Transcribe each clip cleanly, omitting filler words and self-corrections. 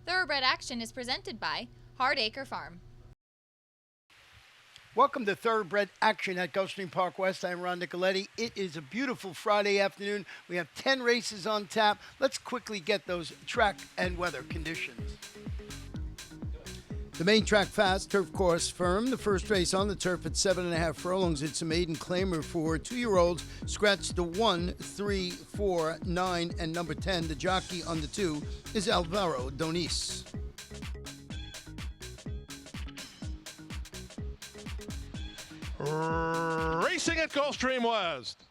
Thoroughbred action is presented by Hardacre Farm. Welcome to Thoroughbred Action at Gulfstream Park West. I'm Ron Nicoletti. It is a beautiful Friday afternoon. We have 10 races on tap. Let's quickly get those track and weather conditions. The main track fast, turf course firm. The first race on the turf at 7.5 furlongs. It's a maiden claimer for 2-year-olds. Scratch the 1, 3, 4, 9, and number 10. The jockey on the 2 is Alvaro Doniz. Racing at Gulfstream West.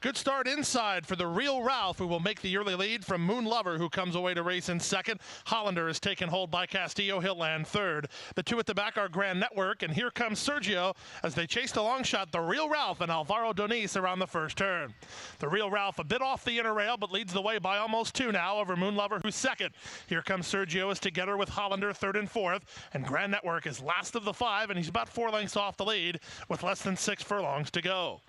Good start inside for the Real Ralph, who will make the early lead from Moon Lover, who comes away to race in second. Hollander is taken hold by Castillo Hilland third. The two at the back are Grand Network, and here comes Sergio as they chase the long shot. The Real Ralph and Alvaro Doniz around the first turn. The Real Ralph a bit off the inner rail, but leads the way by almost 2 now over Moon Lover, who's second. Here comes Sergio is together with Hollander third and fourth, and Grand Network is last of the 5, and he's about 4 lengths off the lead with less than 6 furlongs to go.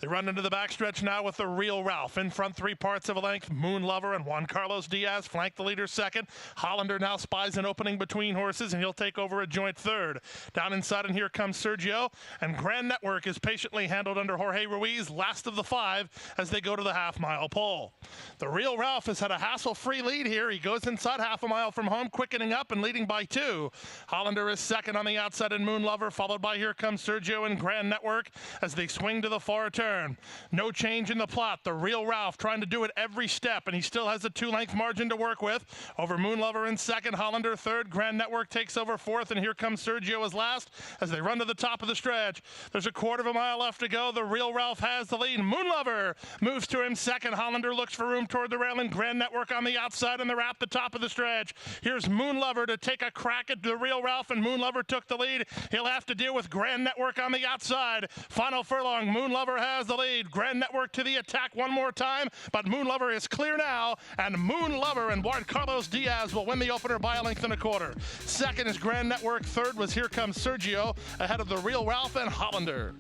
They run into the backstretch now with the Real Ralph. In front 3 parts of a length. Moon Lover and Juan Carlos Diaz flank the leader second. Hollander now spies an opening between horses, and he'll take over a joint third. Down inside, and here comes Sergio. And Grand Network is patiently handled under Jorge Ruiz, last of the 5, as they go to the half-mile pole. The Real Ralph has had a hassle-free lead here. He goes inside half a mile from home, quickening up and leading by 2. Hollander is second on the outside, and Moon Lover, followed by here comes Sergio and Grand Network as they swing to the far turn. No change in the plot. The Real Ralph trying to do it every step, and he still has a 2-length margin to work with. Over Moon Lover in second, Hollander third, Grand Network takes over fourth, and here comes Sergio as last as they run to the top of the stretch. There's a quarter of a mile left to go. The Real Ralph has the lead. Moon Lover moves to him second. Hollander looks for room toward the rail, and Grand Network on the outside, and they're at the top of the stretch. Here's Moon Lover to take a crack at the Real Ralph, and Moon Lover took the lead. He'll have to deal with Grand Network on the outside. Final furlong, Moon Lover has the lead. Grand Network to the attack one more time, but Moon Lover is clear now, and Moon Lover and Juan Carlos Diaz will win the opener by a length and a quarter. Second is Grand Network. Third was Here Comes Sergio, ahead of the Real Ralph and Hollander.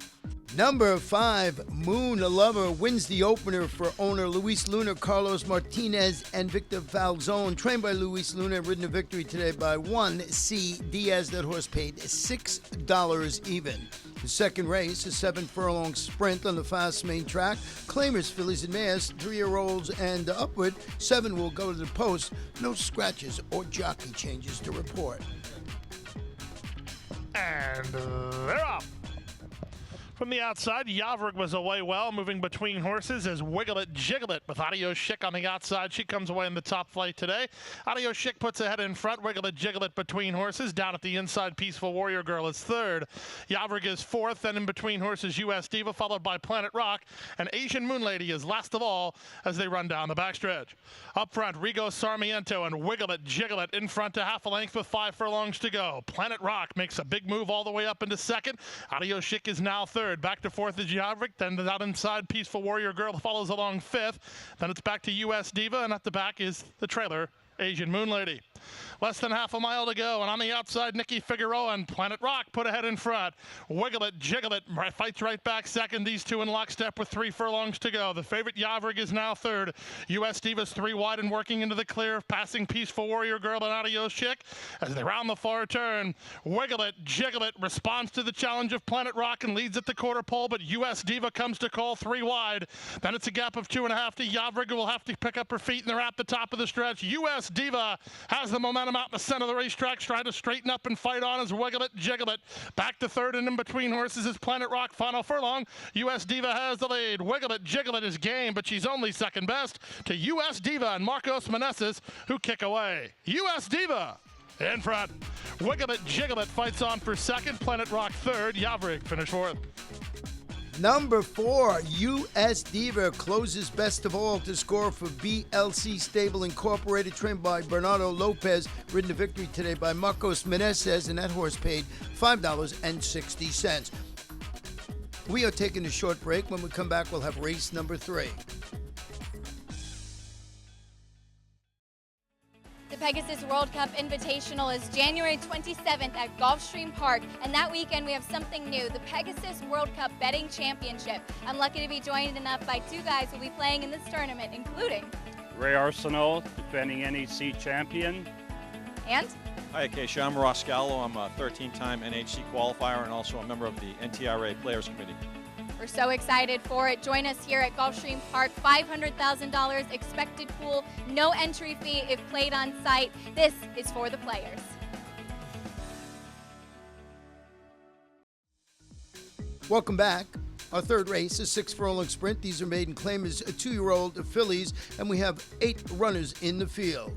Number 5, Moon Lover, wins the opener for owner Luis Luna, Carlos Martinez, and Victor Falzone. Trained by Luis Luna, ridden to victory today by 1C Diaz. That horse paid $6 even. The second race, a 7-furlong sprint on the fast main track. Claimers, fillies and mares, 3-year-olds and upward. 7 will go to the post. No scratches or jockey changes to report. And they're off. From the outside, Yavrig was away well, moving between horses as Wiggle It, Jiggle It with Adios Chic on the outside. She comes away in the top flight today. Adios Chic puts ahead in front. Wiggle It, Jiggle It between horses. Down at the inside, Peaceful Warrior Girl is third. Yavrig is fourth, and in between horses, US Diva, followed by Planet Rock. And Asian Moon Lady is last of all as they run down the backstretch. Up front, Rigo Sarmiento and Wiggle It, Jiggle It in front to half a length with 5 furlongs to go. Planet Rock makes a big move all the way up into second. Adios Chic is now third. Back to fourth is Yavrik, then out inside Peaceful Warrior Girl follows along fifth. Then it's back to US Diva, and at the back is the trailer, Asian Moon Lady. Less than half a mile to go, and on the outside, Nikki Figueroa and Planet Rock put ahead in front. Wiggle It, Jiggle It, fights right back second. These two in lockstep with 3 furlongs to go. The favorite Yavrig is now third. US Diva's 3 wide and working into the clear, passing Peaceful Warrior Girl and Adios Chic as they round the far turn. Wiggle It, Jiggle It responds to the challenge of Planet Rock and leads at the quarter pole, but US Diva comes to call 3 wide. Then it's a gap of 2.5 to Yavrig, who will have to pick up her feet, and they're at the top of the stretch. US Diva has the momentum out in the center of the racetrack, trying to straighten up and fight on as Wiggle It, Jiggle It. Back to third, and in between horses is Planet Rock. Final furlong, US Diva has the lead. Wiggle It, Jiggle It is game, but she's only second best to US Diva and Marcos Meneses, who kick away. US Diva in front. Wiggle It, Jiggle It fights on for second. Planet Rock third. Yavrig finished fourth. Number 4, US Diva closes best of all to score for BLC Stable Incorporated, trained by Bernardo Lopez, ridden to victory today by Marcos Meneses, and that horse paid $5.60. We are taking a short break. When we come back, we'll have race number 3. The Pegasus World Cup Invitational is January 27th at Gulfstream Park, and that weekend we have something new, the Pegasus World Cup Betting Championship. I'm lucky to be joined enough by 2 guys who will be playing in this tournament, including Ray Arsenault, defending NEC champion. And Hi, Acacia. I'm Ross Gallo. I'm a 13-time NHC qualifier and also a member of the NTRA Players Committee. we're so excited for it. Join us here at Gulfstream Park. $500,000 expected pool, no entry fee if played on site. This is for the players. Welcome back. Our third race, a 6 furlong sprint. These are maiden claimers, 2-year-old fillies, and we have 8 runners in the field.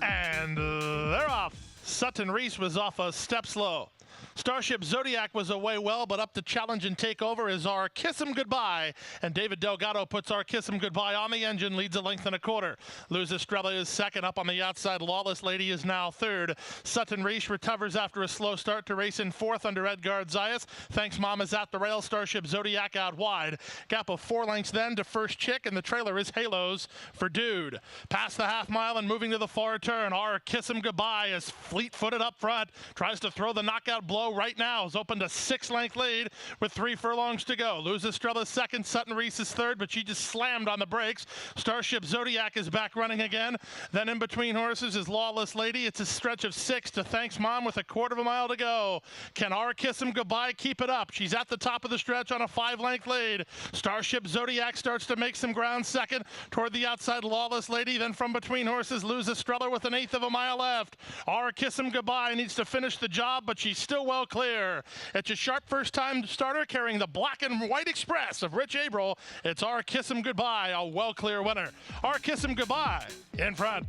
And they're off. Sutton Reese was off a step slow. Starship Zodiac was away well, but up to challenge and take over is our Kiss 'em Goodbye. And David Delgado puts our Kiss 'em Goodbye on the engine, leads a length and a quarter. Luz Estrella is second. Up on the outside, Lawless Lady is now third. Sutton Reese recovers after a slow start to race in fourth under Edgard Zayas. Thanks Mom is at the rail. Starship Zodiac out wide. Gap of 4 lengths then to First Chick, and the trailer is Halos for Dude. Past the half mile and moving to the far turn, our Kiss 'em Goodbye is fleet-footed up front. Tries to throw the knockout blow right now. Is opened a 6-length lead with 3 furlongs to go. Luz Estrella second, Sutton Reese is third, but she just slammed on the brakes. Starship Zodiac is back running again. Then in between horses is Lawless Lady. It's a stretch of 6 to Thanks Mom with a quarter of a mile to go. Can our Kiss 'em Goodbye keep it up? She's at the top of the stretch on a 5-length lead. Starship Zodiac starts to make some ground second. Toward the outside, Lawless Lady. Then from between horses, Luz Estrella with 1/8 of a mile left. Our Kiss 'em Goodbye needs to finish the job, but she's still well clear. It's a sharp first-time starter carrying the black and white express of Rich Averill. It's our Kiss 'em Goodbye, a well-clear winner. Our Kiss 'em Goodbye in front.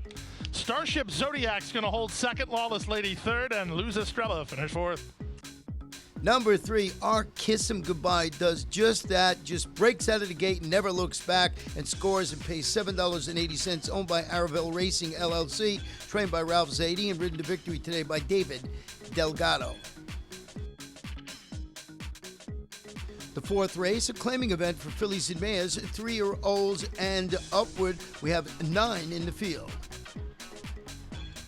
Starship Zodiac's going to hold second, Lawless Lady third, and Luz Estrella finish fourth. Number 3, our Kiss 'em Goodbye does just that, just breaks out of the gate and never looks back, and scores and pays $7.80, owned by Aravel Racing LLC, trained by Ralph Zadie, and ridden to victory today by David Delgado. The fourth race, a claiming event for fillies and mares, 3-year-olds and upward. We have 9 in the field.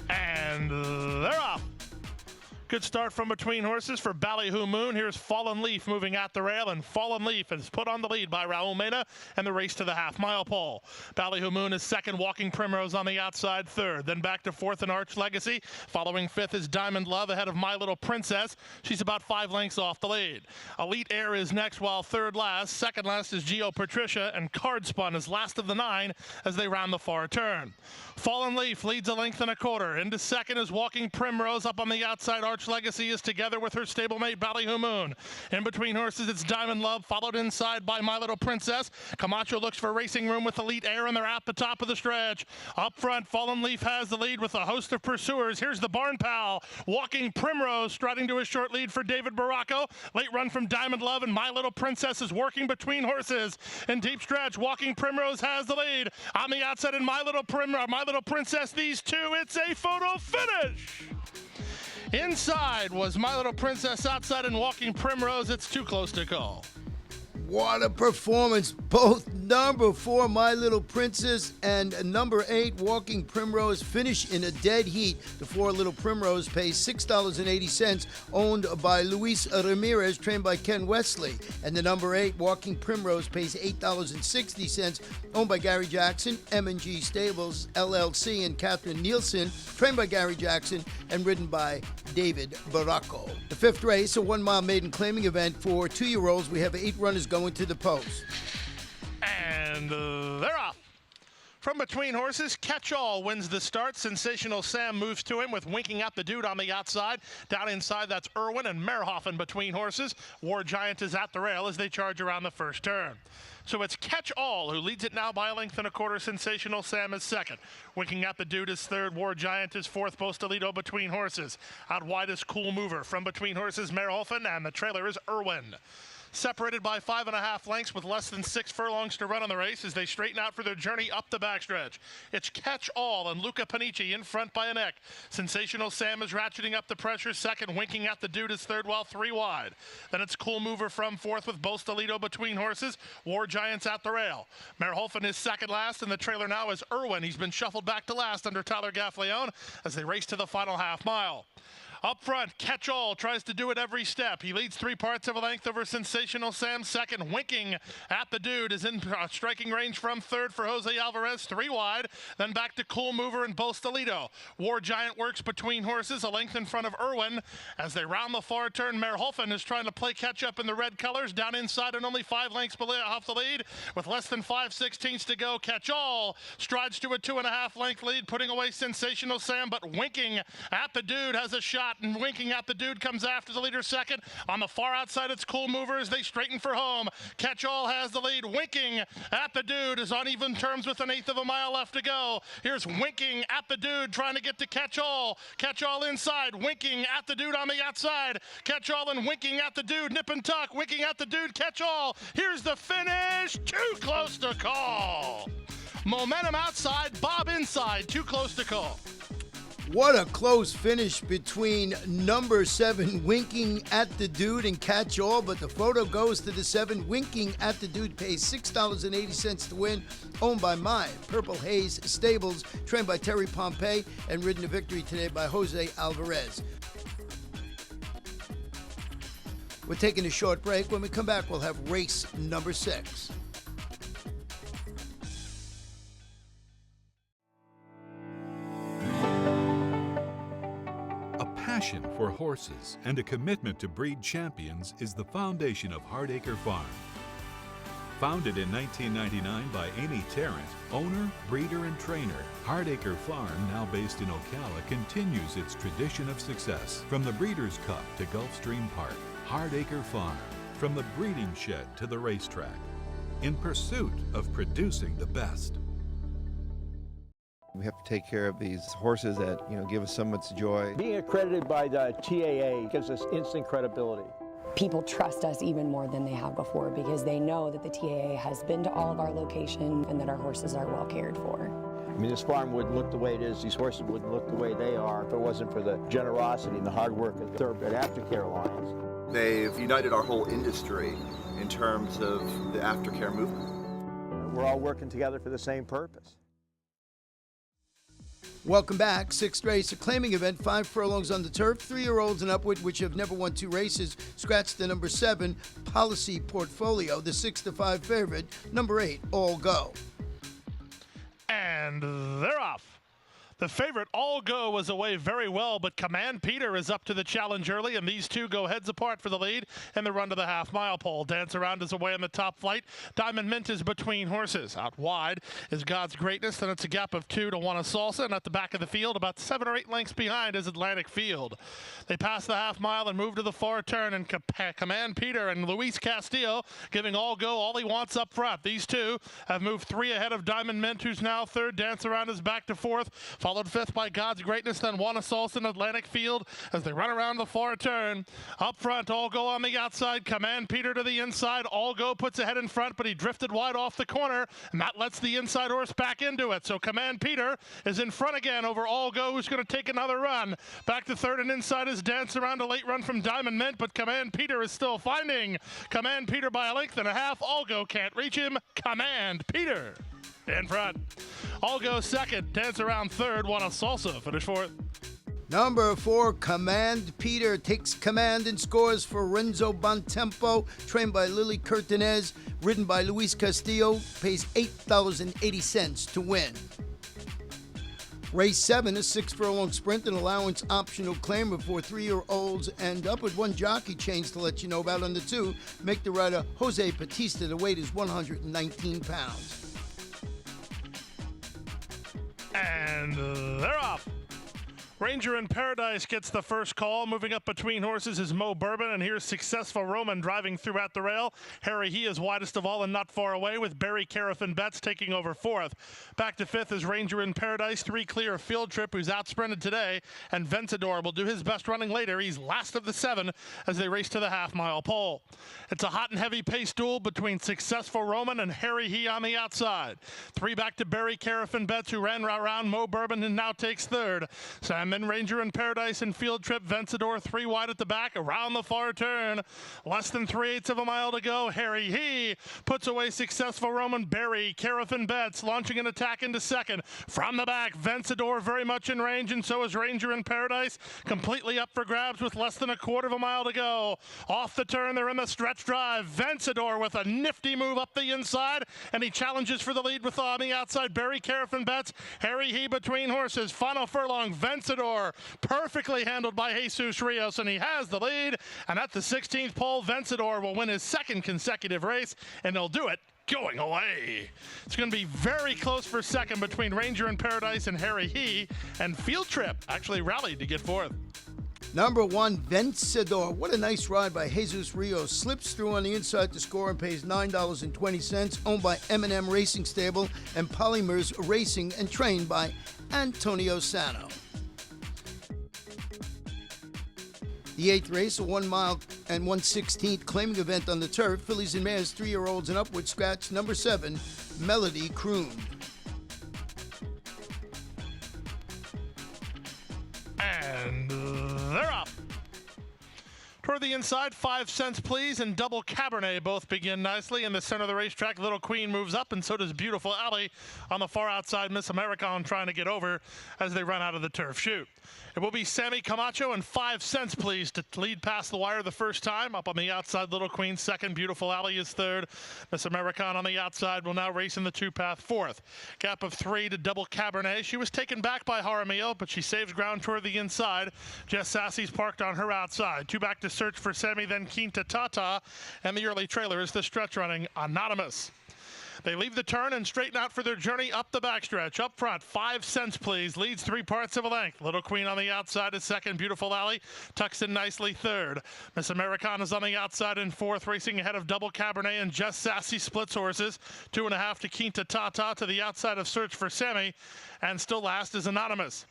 And they're off. Good start from between horses for Ballyhoo Moon. Here's Fallen Leaf moving at the rail, and Fallen Leaf is put on the lead by Raul Mena and the race to the half-mile pole. Ballyhoo Moon is second, Walking Primrose on the outside third. Then back to fourth and Arch Legacy. Following fifth is Diamond Love ahead of My Little Princess. She's about 5 lengths off the lead. Elite Air is next, while third last. Second last is Geo Patricia, and Card Spun is last of the 9 as they round the far turn. Fallen Leaf leads a length and a quarter. Into second is Walking Primrose. Up on the outside, Arch Legacy is together with her stablemate Ballyhoo Moon. In between horses, it's Diamond Love, followed inside by My Little Princess. Camacho looks for racing room with Elite Air, and they're at the top of the stretch. Up front, Fallen Leaf has the lead with a host of pursuers. Here's the Barn Pal, Walking Primrose, striding to a short lead for David Baracco. Late run from Diamond Love, and My Little Princess is working between horses. In deep stretch, Walking Primrose has the lead. On the outside, in My Little Princess, these two, it's a photo finish. Inside was My Little Princess, outside and Walking Primrose. It's too close to call. What a performance. Both number 4, My Little Princess, and number 8, Walking Primrose, finish in a dead heat. The 4, Little Primrose, pays $6.80, owned by Luis Ramirez, trained by Ken Wesley. And the number 8, Walking Primrose, pays $8.60, owned by Gary Jackson, M&G Stables, LLC, and Catherine Nielsen, trained by Gary Jackson and ridden by David Baracco. The fifth race, a 1-mile maiden claiming event for 2-year-olds. We have 8 runners going to the post. And they're off. From between horses, Catch All wins the start. Sensational Sam moves to him with Winking Up the Dude on the outside. Down inside, that's Irwin and Merhoffen between horses. War Giant is at the rail as they charge around the first turn. So it's Catch All who leads it now by a length and a quarter. Sensational Sam is second. Winking Up the Dude is third. War Giant is fourth. Postalito between horses. Out wide is Cool Mover. From between horses, Merhoffen, and the trailer is Irwin. Separated by 5.5 lengths with less than 6 furlongs to run on the race as they straighten out for their journey up the backstretch. It's Catch All and Luca Panici in front by a neck. Sensational Sam is ratcheting up the pressure second. Winking At the Dude is third, while 3 wide. Then it's Cool Mover from fourth with Postalito between horses. War Giants at the rail. Merhoffen is second last, and the trailer now is Irwin. He's been shuffled back to last under Tyler Gaffleone as they race to the final half mile. Up front, Catch All tries to do it every step. He leads 3 parts of a length over Sensational Sam. Second, Winking at the Dude is in striking range from third for Jose Alvarez. 3 wide. Then back to Cool Mover and Bostelito. War Giant works between horses, a length in front of Irwin. As they round the far turn, Merholfen is trying to play catch up in the red colors. Down inside and only 5 lengths off the lead. With less than 5/16 to go, Catch All strides to a 2.5 length lead, putting away Sensational Sam. But Winking at the Dude has a shot, and Winking at the Dude comes after the leader second. On the far outside, it's Cool Mover as they straighten for home. Catch All has the lead. Winking at the Dude is on even terms with 1/8 of a mile left to go. Here's Winking at the Dude trying to get to Catch All. Catch All inside. Winking at the Dude on the outside. Catch All and Winking at the Dude. Nip and tuck. Winking at the Dude. Catch All. Here's the finish. Too close to call. Momentum outside. Bob inside. Too close to call. What a close finish between number 7, Winking at the Dude, and Catch All, but the photo goes to the 7. Winking at the Dude pays $6.80 to win, owned by My Purple Haze Stables, trained by Terry Pompey, and ridden to victory today by Jose Alvarez. We're taking a short break. When we come back, we'll have race number 6. Passion for horses and a commitment to breed champions is the foundation of Hardacre Farm. Founded in 1999 by Amy Tarrant, owner, breeder, and trainer, Hardacre Farm, now based in Ocala, continues its tradition of success. From the Breeders' Cup to Gulfstream Park, Hardacre Farm, from the breeding shed to the racetrack, in pursuit of producing the best. We have to take care of these horses that, give us so much joy. Being accredited by the TAA gives us instant credibility. People trust us even more than they have before because they know that the TAA has been to all of our locations and that our horses are well cared for. I mean, this farm wouldn't look the way it is, these horses wouldn't look the way they are if it wasn't for the generosity and the hard work of the Aftercare Alliance. They've united our whole industry in terms of the aftercare movement. We're all working together for the same purpose. Welcome back. 6th race, a claiming event, 5 furlongs on the turf. 3-year-olds and upward, which have never won 2 races, scratch the number 7, Policy Portfolio, the 6-5 favorite, number 8, All Go. And they're off. The favorite, All Go, was away very well, but Command Peter is up to the challenge early, and these two go heads apart for the lead in the run to the half-mile pole. Dance Around is away in the top flight. Diamond Mint is between horses. Out wide is God's Greatness, and it's a gap of 2 to 1 a Salsa, and at the back of the field, about 7 or 8 lengths behind, is Atlantic Field. They pass the half-mile and move to the far turn, and Command Peter and Luis Castillo giving All Go all he wants up front. These two have moved 3 ahead of Diamond Mint, who's now 3rd. Dance Around is back to 4th. Followed 5th by God's Greatness, then Juana Salsa and Atlantic Field as they run around the far turn. Up front, All Go on the outside, Command Peter to the inside. All Go puts ahead in front, but he drifted wide off the corner, and that lets the inside horse back into it. So Command Peter is in front again over All Go, who's going to take another run. Back to 3rd and inside is Dance Around, a late run from Diamond Mint, but Command Peter is still finding Command Peter by a length and a half. All Go can't reach him. Command Peter in front. All Go 2nd, Dance Around 3rd, Juana Salsa finish 4th. Number 4, Command Peter takes command and scores for Renzo Bontempo, trained by Lily Curtinez, ridden by Luis Castillo, pays $8.80 to win. Race 7, a 6 furlong sprint, an allowance optional claimer for 3-year-olds and upward. 1 jockey change to let you know about on the 2. Make the rider Jose Batista. The weight is 119 pounds. And they're off. Ranger in Paradise gets the first call. Moving up between horses is Mo Bourbon, and here's Successful Roman driving throughout the rail. Harry He is widest of all and not far away, with Barry Carafin Betts taking over 4th. Back to 5th is Ranger in Paradise, 3 clear of Field Trip, who's outsprinted today, and Ventador will do his best running later. He's last of the 7 as they race to the half-mile pole. It's a hot and heavy pace duel between Successful Roman and Harry He on the outside. 3 back to Barry Carafin Betts, who ran around Mo Bourbon and now takes 3rd. Sam And then Ranger in Paradise and Field Trip. Vencedor 3 wide at the back, around the far turn. Less than 3/8 of a mile to go. Harry He puts away successful Roman Berry. Carafin Betts launching an attack into second. From the back, Vencedor very much in range, and so is Ranger in Paradise. Completely up for grabs with less than 1/4 of a mile to go. Off the turn, they're in the stretch drive. Vencedor with a nifty move up the inside, and he challenges for the lead with on the outside. Berry, Carafin Betts, Harry He between horses. Final furlong, Vencedor perfectly handled by Jesus Rios, and he has the lead. And at the 16th pole, Vencedor will win his 2nd consecutive race, and he'll do it going away. It's going to be very close for second between Ranger in Paradise and Harry He, and Field Trip actually rallied to get 4th. Number 1, Vencedor. What a nice ride by Jesus Rios. Slips through on the inside to score and pays $9.20. Owned by M&M Racing Stable and Polymers Racing and trained by Antonio Sano. The 8th race, a 1 mile and 1/16th claiming event on the turf. Fillies and mares, 3-year-olds and upward. Scratch number 7, Melody Crooned. And they're up. Toward the inside, 5 cents please, and Double Cabernet both begin nicely. In the center of the racetrack, Little Queen moves up, and so does Beautiful Alley. On the far outside, Miss Americon trying to get over as they run out of the turf chute. It will be Sammy Camacho and 5 cents please to lead past the wire the first time. Up on the outside, Little Queen second. Beautiful Alley is third. Miss Americon on the outside will now race in the 2-path fourth. Gap of 3 to Double Cabernet. She was taken back by Jaramillo, but she saves ground toward the inside. Jess Sassy's parked on her outside. 2 back to Search for Sammy, then Quinta Tata. And the early trailer is the stretch running Anonymous. They leave the turn and straighten out for their journey up the backstretch. Up front, 5 cents please. Leads 3/4 of a length. Little Queen on the outside is second. Beautiful Alley tucks in nicely third. Miss Americana is on the outside in fourth, racing ahead of Double Cabernet, and Just Sassy splits horses. 2.5 to Quinta Tata to the outside of Search for Sammy. And still last is Anonymous.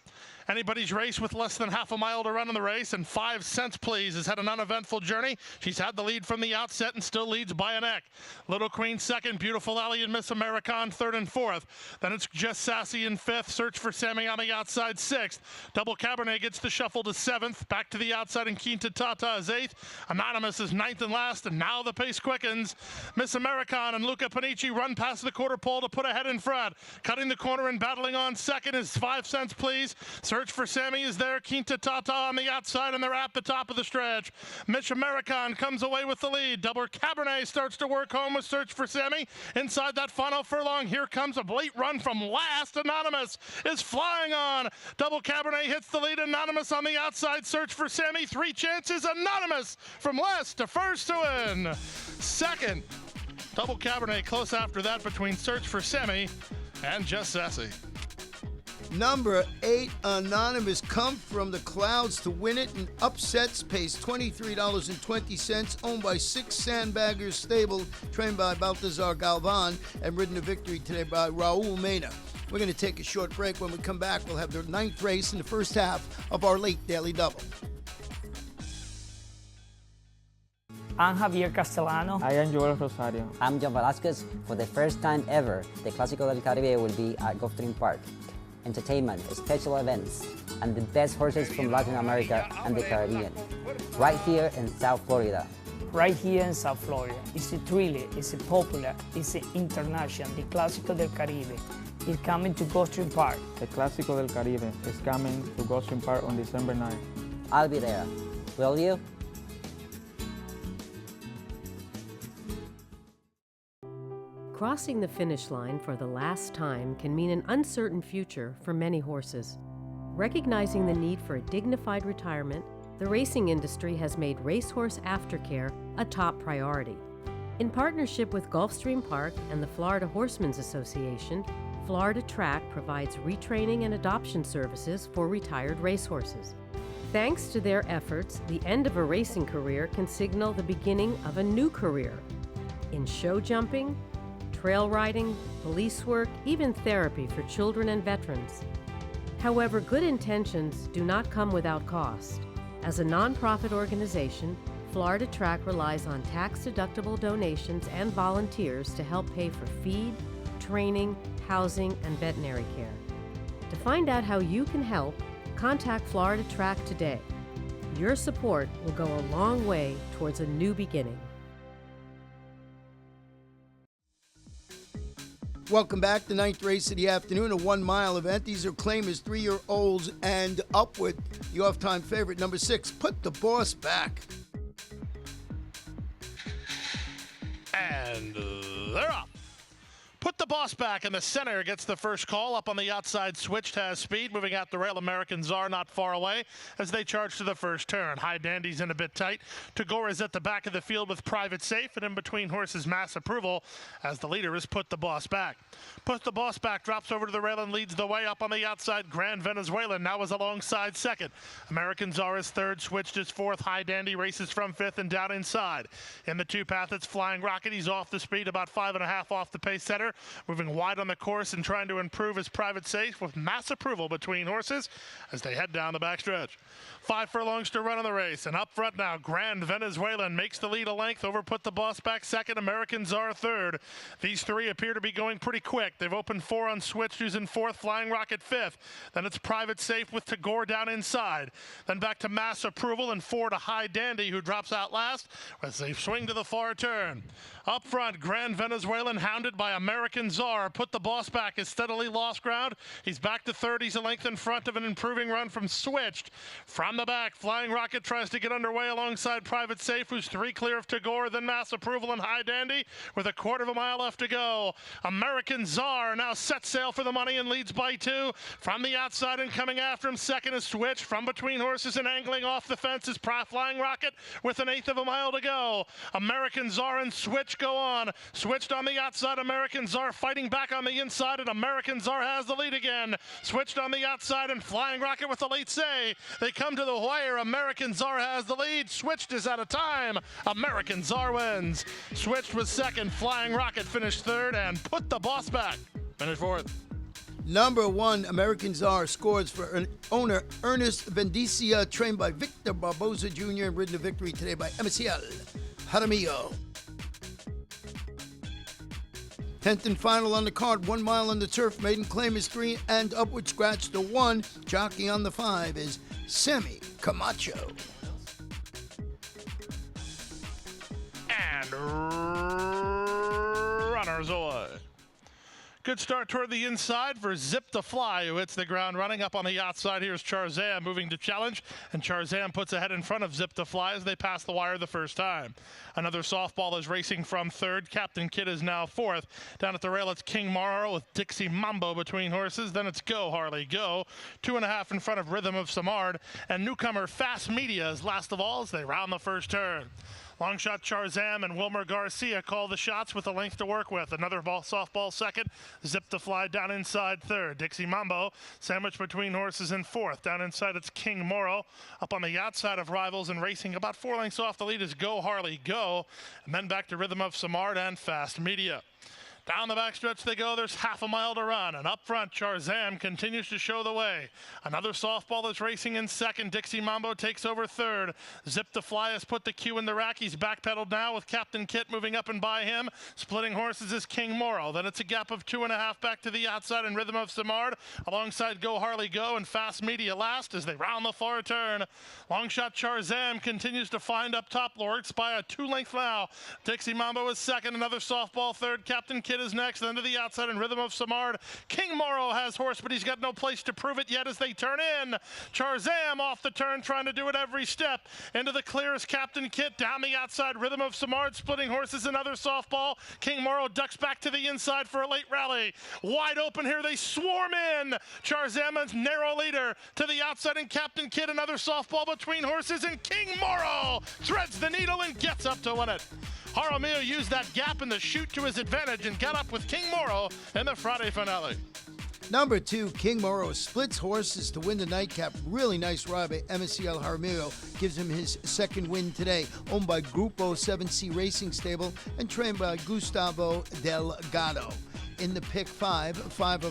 Anybody's race with less than half a mile to run in the race, and 5 cents please has had an uneventful journey. She's had the lead from the outset and still leads by a neck. Little Queen second, Beautiful Alley and Miss Americon third and fourth. Then it's Just Sassy in fifth, Search for Sammy on the outside sixth. Double Cabernet gets the shuffle to seventh, back to the outside, and Quinta Tata is eighth. Anonymous is ninth and last, and now the pace quickens. Miss Americon and Luca Panici run past the quarter pole to put ahead in front. Cutting the corner and battling on second is 5 cents please. Search for Sammy is there. Quinta Tata on the outside, and they're at the top of the stretch. Miss Americon comes away with the lead. Double Cabernet starts to work home with Search for Sammy. Inside that final furlong, here comes a late run from last. Anonymous is flying on. Double Cabernet hits the lead. Anonymous on the outside. Search for Sammy. 3 chances. Anonymous from last to first to win. Second, Double Cabernet close after that between Search for Sammy and Just Sassy. Number 8, Anonymous, come from the clouds to win it and upsets, pays $23.20, owned by 6 Sandbaggers Stable, trained by Baltazar Galvan, and ridden to victory today by Raul Mena. We're going to take a short break. When we come back, we'll have the 9th race in the first half of our late Daily Double. I'm Javier Castellano. I am Joel Rosario. I'm John Velasquez. For the first time ever, the Clásico del Caribe will be at Gulfstream Park. Entertainment, special events, and the best horses from Latin America and the Caribbean. Right here in South Florida. Right here in South Florida. It's a thrilling, it's a popular, it's an international, the Clásico del Caribe. It's coming to Gulfstream Park. The Clásico del Caribe is coming to Gulfstream Park on December 9th. I'll be there. Will you? Crossing the finish line for the last time can mean an uncertain future for many horses. Recognizing the need for a dignified retirement, the racing industry has made racehorse aftercare a top priority. In partnership with Gulfstream Park and the Florida Horsemen's Association, Florida Track provides retraining and adoption services for retired racehorses. Thanks to their efforts, the end of a racing career can signal the beginning of a new career. In show jumping, trail riding, police work, even therapy for children and veterans. However, good intentions do not come without cost. As a nonprofit organization, Florida Track relies on tax-deductible donations and volunteers to help pay for feed, training, housing, and veterinary care. To find out how you can help, Contact Florida Track today. Your support will go a long way towards a new beginning. Welcome back. The ninth race of the afternoon, a 1 mile event. These are claimers 3-year-olds and upward. The off-time favorite, number 6, Put the Boss Back. And they're up. Put the Boss Back in the center, gets the first call. Up on the outside, Switched has speed. Moving out the rail, American Czar not far away as they charge to the first turn. High Dandy's in a bit tight. Tagore is at the back of the field with Private Safe, and in between horses, Mass Approval, as the leader is Put the Boss Back. Put the Boss Back drops over to the rail and leads the way. Up on the outside, Grand Venezuelan now is alongside second. American Czar is third, Switched is fourth. High Dandy races from fifth and down inside. In the two path, it's Flying Rocket. He's off the speed, about 5.5 off the pace setter. Moving wide on the course and trying to improve his Private Safe with Mass Approval between horses as they head down the backstretch. 5 furlongs to run on the race, and up front now, Grand Venezuelan makes the lead a length over Put the Boss Back second, American Czar third. These three appear to be going pretty quick. They've opened 4 on Switch, who's in fourth, Flying Rocket fifth. Then it's Private Safe with Tagore down inside. Then back to Mass Approval and 4 to High Dandy, who drops out last as they swing to the far turn. Up front, Grand Venezuelan hounded by American Czar. Put the Boss Back has steadily lost ground. He's back to third. He's a length in front of an improving run from Switched. From the back, Flying Rocket tries to get underway alongside Private Safe, who's 3 clear of Tagore, then Mass Approval and High Dandy with a 1/4 mile left to go. American Czar now sets sail for the money and leads by 2. From the outside and coming after him, second is Switch. From between horses and angling off the fence is Flying Rocket with an 1/8 mile to go. American Czar and Switch go on. Switched on the outside, American Czar fighting back on the inside, and American Czar has the lead again. Switched on the outside and Flying Rocket with a late say. They come to the wire. American Czar has the lead. Switched is out of time. American Czar wins. Switched was second. Flying Rocket finished third, and Put the Boss Back finished fourth. Number 1, American Czar, scores for owner Ernest Vendicia, trained by Victor Barboza Jr. and ridden to victory today by MCL Jaramillo. 10th and final on the card, 1 mile on the turf. Maiden claim is 3 and upward, scratch to 1. Jockey on the 5 is Sammy Camacho. And runners away. Good start toward the inside for Zip to Fly, who hits the ground running. Up on the outside, here's Charzam moving to challenge, and Charzam puts ahead in front of Zip to Fly as they pass the wire the first time. Another softball is racing from third. Captain Kidd is now fourth. Down at the rail, it's King Morrow with Dixie Mambo between horses. Then it's Go Harley Go, 2.5 in front of Rhythm of Samard, and newcomer Fast Media is last of all as they round the first turn. Long shot Charzam and Wilmer Garcia call the shots with a length to work with. Another softball second. Zip to Fly down inside third. Dixie Mambo sandwiched between horses in fourth. Down inside it's King Morrow. Up on the outside of rivals and racing about 4 lengths off the lead is Go Harley Go. And then back to Rhythm of Samard and Fast Media. Down the backstretch they go. There's 1/2 mile to run. And up front, Charzam continues to show the way. Another softball is racing in second. Dixie Mambo takes over third. Zip to Fly has put the cue in the rack. He's backpedaled now with Captain Kit moving up and by him. Splitting horses is King Morrow. Then it's a gap of 2.5 back to the outside in Rhythm of Samard. Alongside Go Harley Go and Fast Media last as they round the far turn. Long shot Charzam continues to find up top. Lords by a 2-length now. Dixie Mambo is second. Another softball third. Captain Kit is next. Then to the outside in Rhythm of Samard. King Morrow has horse, but he's got no place to prove it yet as they turn in. Charzam off the turn, trying to do it every step. Into the clearest Captain Kit. Down the outside, Rhythm of Samard splitting horses. Another softball. King Morrow ducks back to the inside for a late rally. Wide open here. They swarm in. Charzam is narrow leader. To the outside and Captain Kit. Another softball between horses, and King Morrow threads the needle and gets up to win it. Jaramillo used that gap in the chute to his advantage and got up with King Morrow in the Friday finale. Number 2, King Morrow splits horses to win the nightcap. Really nice ride by MCL Jaramillo. Gives him his second win today. Owned by Grupo 7C Racing Stable and trained by Gustavo Delgado. In the pick 5 of 5,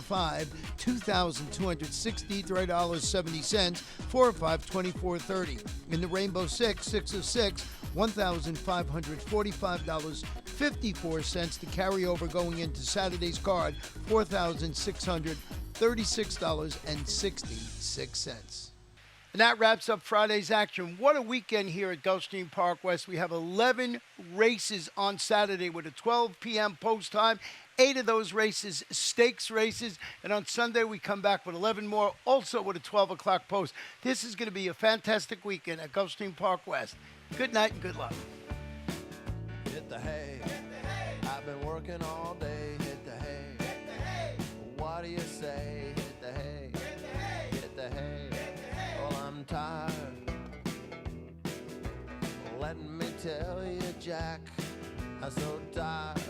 $2,260, $3.70, 4 of 5, $24.30. In the Rainbow 6 of 6, $1,545.54 to carry over going into Saturday's card, $4,636.66. And that wraps up Friday's action. What a weekend here at Gulfstream Park West. We have 11 races on Saturday with a 12 p.m. post time. 8 of those races, stakes races. And on Sunday, we come back with 11 more, also with a 12 o'clock post. This is going to be a fantastic weekend at Gulfstream Park West. Good night and good luck. Hit the hay. I've been working all day. Hit the hay. What do you say? Hit the hay. Hit the hay. Well, I'm tired. Let me tell you, Jack, I'm so tired.